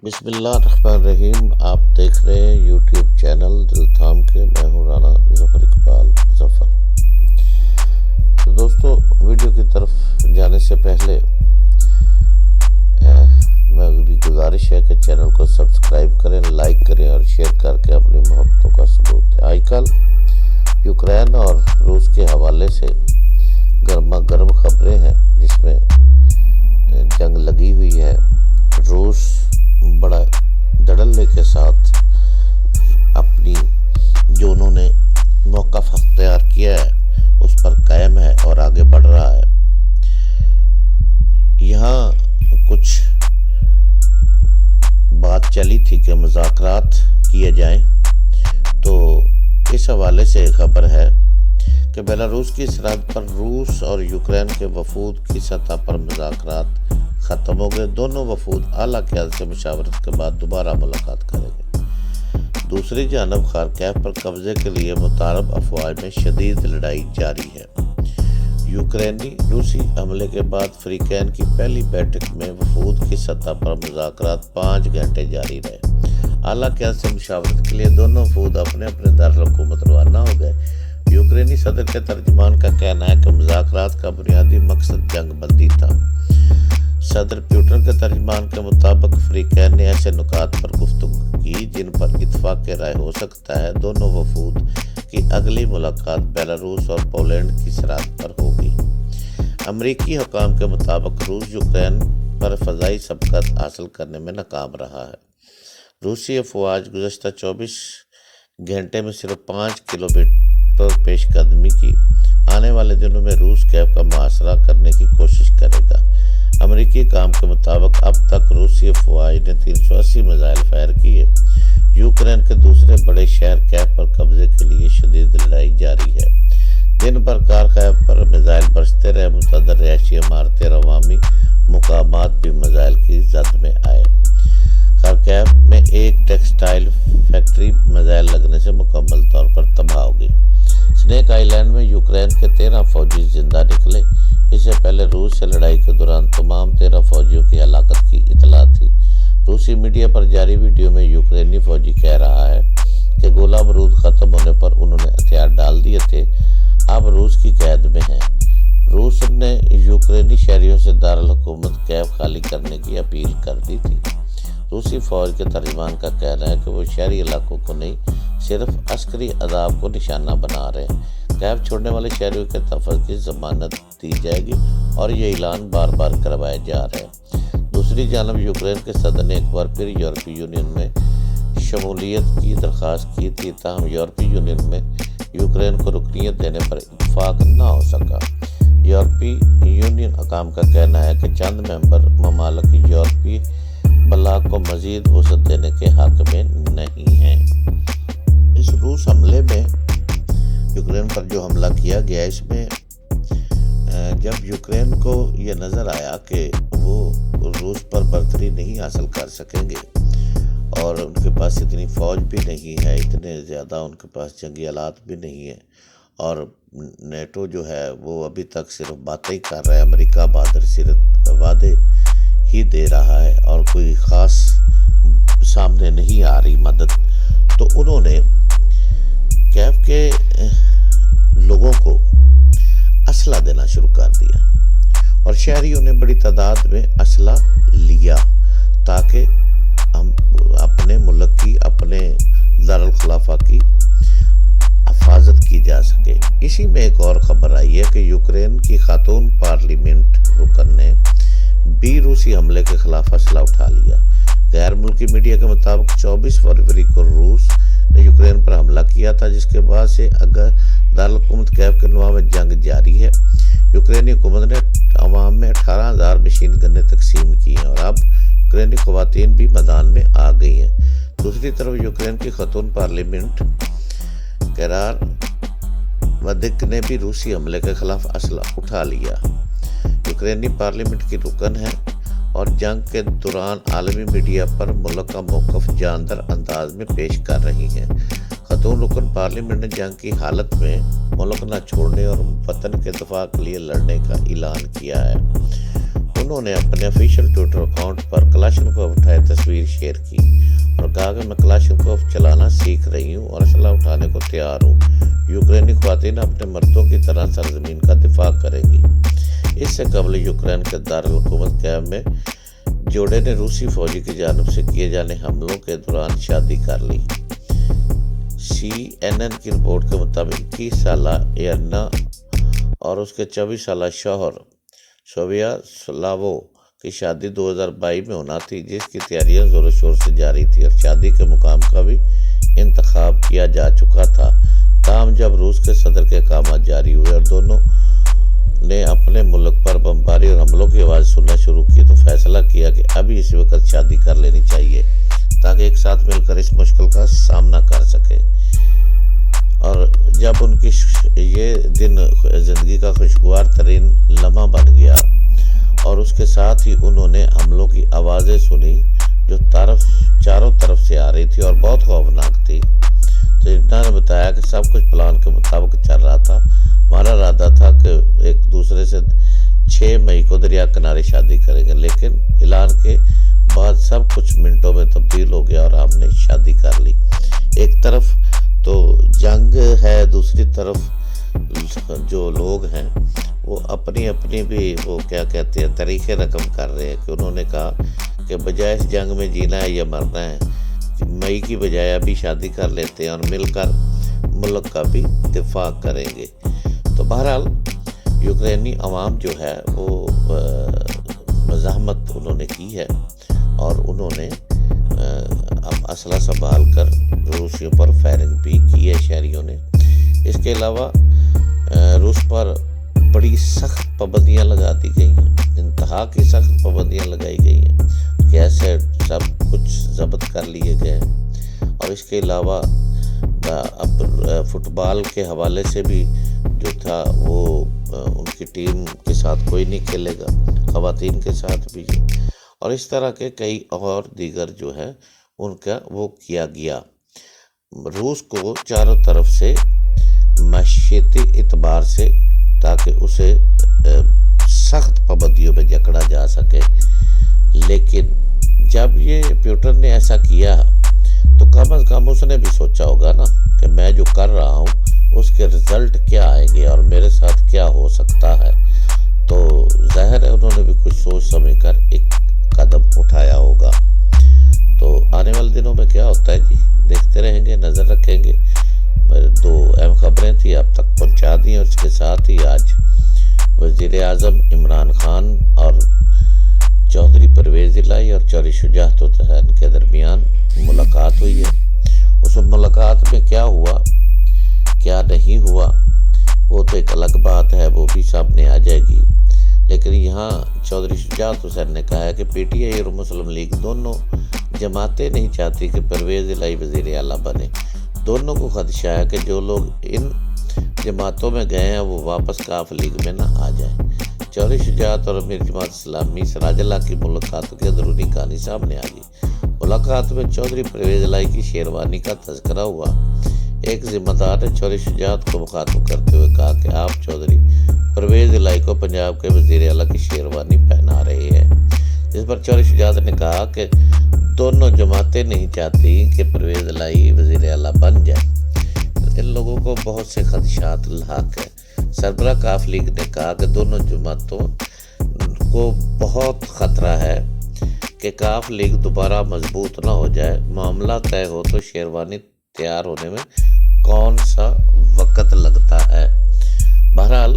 بسم اللہ الرحمن الرحیم. آپ دیکھ رہے ہیں یوٹیوب چینل دل تھام کے. میں ہوں رانا ظفر اقبال ظفر. تو دوستو، ویڈیو کی طرف جانے سے پہلے میری گزارش ہے کہ چینل کو سبسکرائب کریں، لائک کریں اور شیئر کر کے اپنی محبتوں کا ثبوت دیں. آج کل یوکرین اور روس کے حوالے سے گرما گرم خبریں ہیں جس میں جنگ لگی ہوئی ہے. روس بڑا دھڑلے کے ساتھ اپنی جو انہوں نے موقف اختیار کیا ہے اس پر قائم ہے اور آگے بڑھ رہا ہے. یہاں کچھ بات چلی تھی کہ مذاکرات کیے جائیں، تو اس حوالے سے خبر ہے کہ بیلاروس کی سرحد پر روس اور یوکرین کے وفود کی سطح پر مذاکرات ختم ہو گئے. دونوں وفود اعلیٰ قیادت سے مشاورت کے بعد دوبارہ ملاقات کریں گے. دوسری جانب خارکیف پر قبضے کے لیے متعارف افواج میں شدید لڑائی جاری ہے. یوکرینی روسی حملے کے بعد فریقین کی پہلی بیٹھک میں وفود کی سطح پر مذاکرات 5 گھنٹے جاری رہے. اعلیٰ قیادت سے مشاورت کے لیے دونوں وفود اپنے اپنے دارالحکومت روانہ ہو گئے. یوکرینی صدر کے ترجمان کا کہنا ہے کہ مذاکرات کا بنیادی مقصد جنگ بندی تھا. صدر پیوٹن کے ترجمان کے مطابق فریقین نے ایسے نکات پر گفتگو کی جن پر اتفاق رائے ہو سکتا ہے. دونوں وفود کی اگلی ملاقات بیلاروس اور پولینڈ کی سرحد پر ہوگی. امریکی حکام کے مطابق روس یوکرین پر فضائی سبقت حاصل کرنے میں ناکام رہا ہے. روسی افواج گزشتہ 24 گھنٹے میں صرف 5 کلومیٹر پیش قدمی کی. آنے والے دنوں میں روس کیف کا محاصرہ کرنے کی کوشش کرے گا. امریکی حکام کے مطابق اب تک روسی افواج نے 380 میزائل فائر کیے. یوکرین کے دوسرے بڑے شہر کیف پر قبضے کے لیے شدید لڑائی جاری ہے. دن بھر خارکیف پر میزائل برستے رہے. متعدد رہائشی عمارتیں اور عوامی مقامات بھی میزائل کی زد میں آئے. خارکیف میں ایک ٹیکسٹائل فیکٹری میزائل لگنے سے مکمل طور پر تباہ ہو گئی. سنیک آئی لینڈ میں یوکرین کے 13 فوجی زندہ نکلے. اس سے پہلے روس سے لڑائی کے دوران تمام 13 فوجیوں کی ہلاکت کی اطلاع تھی. روسی میڈیا پر جاری ویڈیو میں یوکرینی فوجی کہہ رہا ہے کہ گولہ بارود ختم ہونے پر انہوں نے ہتھیار ڈال دیے تھے، اب روس کی قید میں ہیں. روس نے یوکرینی شہریوں سے دارالحکومت کیف خالی کرنے کی اپیل کر دی تھی. روسی فوج کے ترجمان کا کہنا ہے کہ وہ شہری علاقوں کو نہیں، صرف عسکری اہداف کو نشانہ بنا رہے ہیں. کیف چھوڑنے والے شہریوں کے تحفظ کی ضمانت دی جائے گی اور یہ اعلان بار بار کروائے جا رہے ہیں. دوسری جانب یوکرین کے صدر نے ایک بار پھر یورپی یونین میں شمولیت کی درخواست کی تھی، تاہم یورپی یونین میں یوکرین کو رکنیت دینے پر اتفاق نہ ہو سکا. یورپی یونین حکام کا کہنا ہے کہ چند ممبر ممالک یورپی بلاک کو مزید وسعت دینے کے حق میں نہیں ہیں. اس روس حملے میں یوکرین پر جو حملہ کیا گیا، اس میں جب یوکرین کو یہ نظر آیا کہ وہ روس پر برتری نہیں حاصل کر سکیں گے اور ان کے پاس اتنی فوج بھی نہیں ہے، اتنے زیادہ ان کے پاس جنگی آلات بھی نہیں ہیں، اور نیٹو جو ہے وہ ابھی تک صرف باتیں ہی کر رہا ہے. امریکہ بہادر صرف وعدے ہی دے رہا ہے اور کوئی خاص سامنے نہیں آ رہی مدد. تو انہوں نے کیف کے لوگوں کو اسلحہ دینا شروع کر دیا اور شہریوں نے بڑی تعداد میں اسلحہ لیا تاکہ ہم اپنے ملک کی، اپنے دارالخلافہ کی حفاظت کی جا سکے. اسی میں ایک اور خبر آئی ہے کہ یوکرین کی خاتون پارلیمنٹ رکن نے بھی روسی حملے کے خلاف اسلحہ اٹھا لیا. غیر ملکی میڈیا کے مطابق 24 فروری کو روس نے یوکرین پر حملہ کیا تھا، جس کے بعد سے اگر دارالحکومت کیف کے نواح میں جنگ جاری ہے. یوکرینی حکومت نے عوام میں 18,000 مشین گنیں تقسیم کی ہیں اور اب یوکرینی خواتین بھی میدان میں آ گئی ہیں. دوسری طرف یوکرین کی خاتون پارلیمنٹ قرار ودک نے بھی روسی حملے کے خلاف اسلحہ اٹھا لیا. یوکرینی پارلیمنٹ کی رکن ہے اور جنگ کے دوران عالمی میڈیا پر ملک کا موقف جاندار انداز میں پیش کر رہی ہیں. خاتون رکن پارلیمنٹ نے جنگ کی حالت میں ملک نہ چھوڑنے اور وطن کے دفاع کے لیے لڑنے کا اعلان کیا ہے. انہوں نے اپنے آفیشیل ٹویٹر اکاؤنٹ پر کلاشنکوف اٹھائے تصویر شیئر کی اور کہا کہ میں کلاشنکوف چلانا سیکھ رہی ہوں اور اسلحہ اٹھانے کو تیار ہوں۔ یوکرینی خواتین اپنے مردوں کی طرح سرزمین کا دفاع کریں گی۔ اس سے قبل یوکرین کے دارالحکومت کیف میں جوڑے نے روسی فوجی کی جانب سے کیے جانے حملوں کے دوران شادی کر لی۔ CNN کی رپورٹ کے مطابق 21 سالہ ایرنا اور اس کے 24 سالہ شوہر سویاسلاوو کی شادی 2022 میں ہونا تھی، جس کی تیاریاں زور و شور سے جاری تھی اور شادی کے مقام کا بھی انتخاب کیا جا چکا تھا۔ تاہم جب روس کے صدر کے احکامات جاری ہوئے اور دونوں نے اپنے ملک پر بمباری اور حملوں کی آواز سننا شروع کی تو فیصلہ کیا کہ ابھی اسی وقت شادی کر لینی چاہیے تاکہ ایک ساتھ مل کر اس مشکل کا سامنا کر سکے۔ اور جب ان کی یہ دن زندگی کا خوشگوار ترین لمحہ بن گیا اور اس کے ساتھ ہی انہوں نے حملوں کی آوازیں سنی جو چاروں طرف سے آ رہی تھی اور بہت خوفناک تھی، تو انہوں نے بتایا کہ سب کچھ پلان کے مطابق چل رہا تھا۔ ہمارا ارادہ تھا کہ ایک دوسرے سے 6 مئی کو دریا کنارے شادی کریں گے، لیکن اعلان کے بعد سب کچھ منٹوں میں تبدیل ہو گیا اور ہم نے شادی کر لی۔ ایک طرف تو جنگ ہے، دوسری طرف جو لوگ ہیں وہ اپنی بھی وہ کیا کہتے ہیں طریقے رقم کر رہے ہیں کہ انہوں نے کہا کہ بجائے اس جنگ میں جینا ہے یا مرنا ہے، مئی کی بجائے ابھی شادی کر لیتے ہیں اور مل کر ملک کا بھی دفاع کریں گے۔ تو بہرحال یوکرینی عوام جو ہے وہ مزاحمت انہوں نے کی ہے اور انہوں نے اب اسلحہ سنبھال کر روسیوں پر فائرنگ بھی کی ہے شہریوں نے۔ اس کے علاوہ روس پر بڑی سخت پابندیاں لگا دی گئی ہیں، انتہا کی سخت پابندیاں لگائی گئی ہیں، کیسے سب کچھ ضبط کر لیے گئے ہیں۔ اور اس کے علاوہ اب فٹ بال کے حوالے سے بھی جو تھا وہ ان کی ٹیم کے ساتھ کوئی نہیں کھیلے گا، خواتین کے ساتھ بھی، اور اس طرح کے کئی اور دیگر جو ہے ان کا وہ کیا گیا۔ روس کو چاروں طرف سے معاشیتی اعتبار سے تاکہ اسے سخت پابندیوں میں جکڑا جا سکے، لیکن جب یہ پیوٹن نے ایسا کیا تو کم از کم اس نے بھی سوچا ہوگا نا کہ میں جو کر رہا ہوں اس کے رزلٹ کیا آئیں گے اور میرے ساتھ کیا ہو سکتا ہے، تو ظاہر ہے انہوں نے بھی کچھ سوچ سمجھ کر ایک قدم اٹھایا ہوگا۔ تو آنے والے دنوں میں کیا ہوتا ہے جی دیکھتے رہیں گے، نظر رکھیں گے۔ 2 اہم خبریں تھیں اب تک پہنچا دی، اور اس کے ساتھ ہی آج وزیر اعظم عمران خان اور چودھری پرویز الہی اور چودھری شجاعت الدین کے درمیان ملاقات ہوئی ہے۔ اس ملاقات میں کیا ہوا کیا نہیں ہوا وہ تو ایک الگ بات ہے، وہ بھی سامنے آ جائے گی، لیکن یہاں چودھری شجاعت حسین نے کہا ہے کہ PTI اور مسلم لیگ دونوں جماعتیں نہیں چاہتی کہ پرویز الہی وزیر اعلیٰ بنے۔ دونوں کو خدشہ ہے کہ جو لوگ ان جماعتوں میں گئے ہیں وہ واپس کاف لیگ میں نہ آ جائیں۔ چودھری شجاعت اور امیر جماعت اسلامی سراج اللہ کی ملاقات کی اندرونی کہانی سامنے آ گئی۔ ملاقات میں چودھری پرویز الہی کی شیروانی کا تذکرہ ہوا۔ ایک ذمہ دار نے چودھری شجاعت کو مخاطب کرتے ہوئے کہا کہ آپ چودھری پرویز الہی کو پنجاب کے وزیر اعلیٰ کی شیروانی پہنا رہے ہیں، جس پر چودھری شجاعت نے کہا کہ دونوں جماعتیں نہیں چاہتی کہ پرویز الہی وزیر اعلیٰ بن جائے۔ ان لوگوں کو بہت سے خدشات لاحق ہے۔ سربراہ کاف لیگ نے کہا کہ دونوں جماعتوں کو بہت خطرہ ہے کہ کاف لیگ دوبارہ مضبوط نہ ہو جائے۔ معاملہ طے ہو تو شیروانی تیار ہونے میں کون سا وقت لگتا ہے۔ بہرحال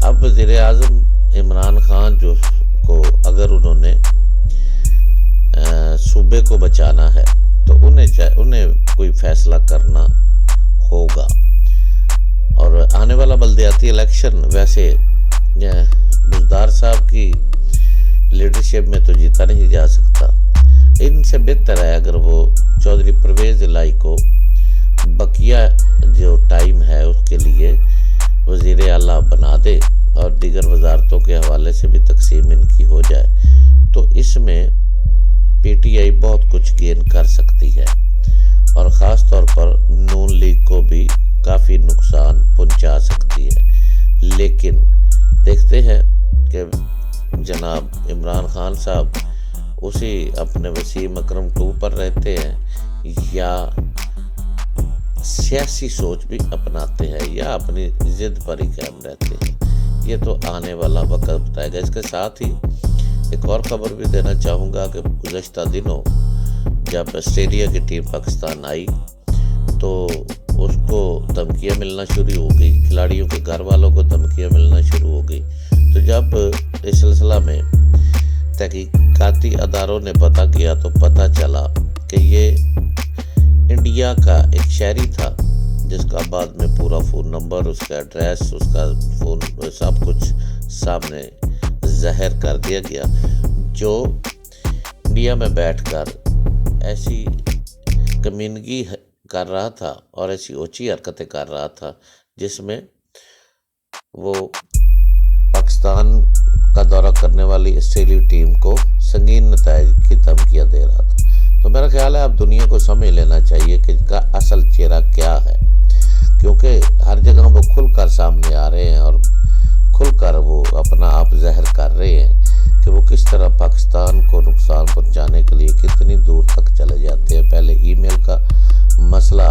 اب وزیر اعظم عمران خان جو کو اگر انہوں نے صوبے کو بچانا ہے تو انہیں کوئی فیصلہ کرنا ہوگا، اور آنے والا بلدیاتی الیکشن ویسے بزدار صاحب کی لیڈرشپ میں تو جیتا نہیں جا سکتا۔ ان سے بہتر ہے اگر وہ چودھری پرویز الہی کو بقیہ جو ٹائم ہے اس کے لیے وزیر اعلیٰ بنا دے اور دیگر وزارتوں کے حوالے سے بھی تقسیم ان کی ہو جائے، تو اس میں PTI بہت کچھ گین کر سکتی ہے اور خاص طور پر نون لیگ کو بھی کافی نقصان پہنچا سکتی ہے۔ لیکن دیکھتے ہیں کہ جناب عمران خان صاحب اسی اپنے وسیم اکرم 2 پر رہتے ہیں یا سیاسی سوچ بھی اپناتے ہیں یا اپنی ضد پر ہی قائم رہتے ہیں، یہ تو آنے والا وقت بتائے گا۔ اس کے ساتھ ہی ایک اور خبر بھی دینا چاہوں گا کہ گزشتہ دنوں جب آسٹریلیا کی ٹیم پاکستان آئی تو اس کو دھمکیاں ملنا شروع ہو گئی، کھلاڑیوں کے گھر والوں کو دھمکیاں ملنا شروع ہو گئی۔ تو جب اس سلسلہ میں تحقیقاتی اداروں نے پتہ کیا تو پتہ چلا کہ یہ انڈیا کا ایک شہری تھا جس کا بعد میں پورا فون نمبر، اس کا ایڈریس، اس کا فون سب کچھ سامنے ظاہر کر دیا گیا، جو انڈیا میں بیٹھ کر ایسی کمینگی کر رہا تھا اور ایسی اوچی حرکتیں کر رہا تھا جس میں وہ پاکستان کا دورہ کرنے والی آسٹریلوی ٹیم کو سنگین نتائج کی دھمکیاں دے رہا تھا۔ تو میرا خیال ہے اب دنیا کو سمجھ لینا چاہیے کہ اس کا اصل چہرہ کیا ہے، کیونکہ ہر جگہ وہ کھل کر سامنے آ رہے ہیں اور کھل کر وہ اپنا آپ ظاہر کر رہے ہیں کہ وہ کس طرح پاکستان کو نقصان پہنچانے کے لیے کتنی دور تک چلے جاتے ہیں۔ پہلے ای میل کا مسئلہ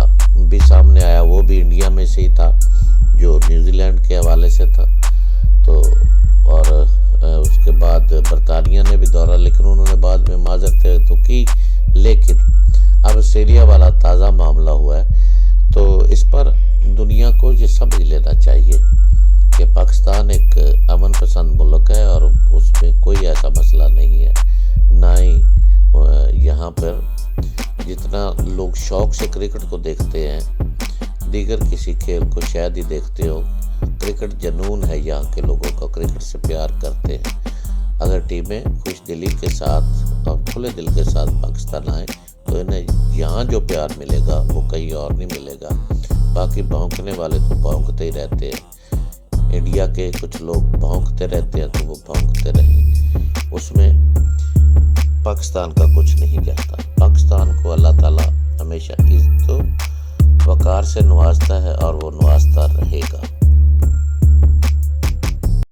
بھی سامنے آیا، وہ بھی انڈیا میں سے ہی تھا جو نیوزی لینڈ کے حوالے سے تھا، تو اور اس کے بعد برطانیہ نے بھی دورہ، لیکن انہوں نے بعد میں معذرت تو کی، لیکن اب آسٹریلیا والا تازہ معاملہ ہوا ہے۔ تو اس پر دنیا کو یہ سمجھ لینا چاہیے کہ پاکستان ایک امن پسند ملک ہے اور اس میں کوئی ایسا مسئلہ نہیں ہے، نہ ہی یہاں پر جتنا لوگ شوق سے کرکٹ کو دیکھتے ہیں، دیگر کسی کھیل کو شاید ہی دیکھتے ہو۔ کرکٹ جنون ہے یہاں کے لوگوں کا، کرکٹ سے پیار کرتے ہیں۔ اگر ٹیمیں خوش دلی کے ساتھ اور کھلے دل کے ساتھ پاکستان آئیں تو انہیں یہاں جو پیار ملے گا وہ کہیں اور نہیں ملے گا۔ باقی بھونکنے والے تو بھونکتے ہی رہتے ہیں، انڈیا کے کچھ لوگ بھونکتے رہتے ہیں تو وہ بھونکتے رہیں، اس میں پاکستان کا کچھ نہیں جاتا۔ پاکستان کو اللہ تعالیٰ ہمیشہ عزت و وقار سے نوازتا ہے اور وہ نوازتا رہے گا۔